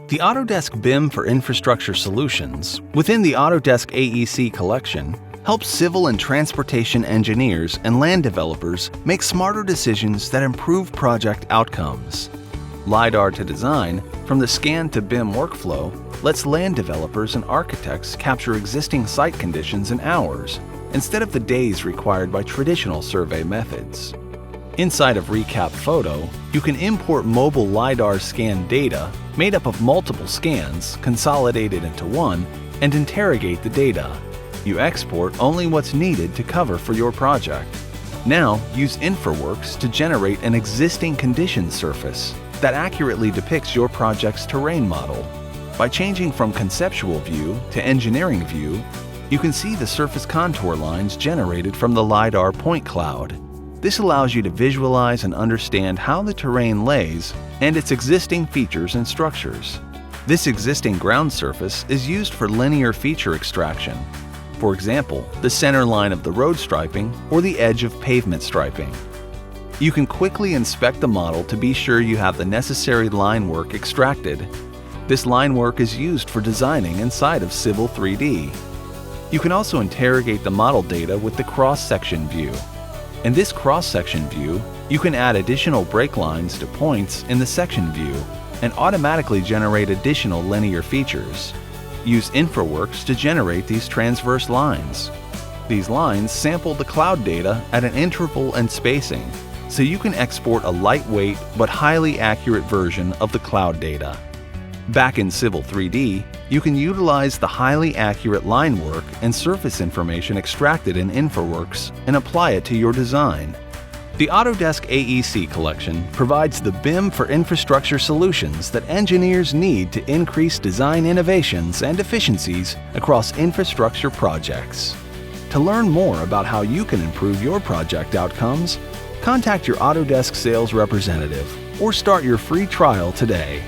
The Autodesk BIM for Infrastructure Solutions, within the Autodesk AEC collection, helps civil and transportation engineers and land developers make smarter decisions that improve project outcomes. LiDAR to Design, from the scan to BIM workflow, lets land developers and architects capture existing site conditions in hours, instead of the days required by traditional survey methods. Inside of Recap Photo, you can import mobile LiDAR scan data made up of multiple scans consolidated into one and interrogate the data. You export only what's needed to cover for your project. Now, use Infraworks to generate an existing condition surface that accurately depicts your project's terrain model. By changing from conceptual view to engineering view, you can see the surface contour lines generated from the LiDAR point cloud. This allows you to visualize and understand how the terrain lays and its existing features and structures. This existing ground surface is used for linear feature extraction. For example, the center line of the road striping or the edge of pavement striping. You can quickly inspect the model to be sure you have the necessary line work extracted. This line work is used for designing inside of Civil 3D. You can also interrogate the model data with the cross-section view. In this cross-section view, you can add additional break lines to points in the section view and automatically generate additional linear features. Use Infraworks to generate these transverse lines. These lines sample the cloud data at an interval and spacing, so you can export a lightweight but highly accurate version of the cloud data. Back in Civil 3D, you can utilize the highly accurate line work and surface information extracted in Infraworks and apply it to your design. The Autodesk AEC collection provides the BIM for infrastructure solutions that engineers need to increase design innovations and efficiencies across infrastructure projects. To learn more about how you can improve your project outcomes, contact your Autodesk sales representative or start your free trial today.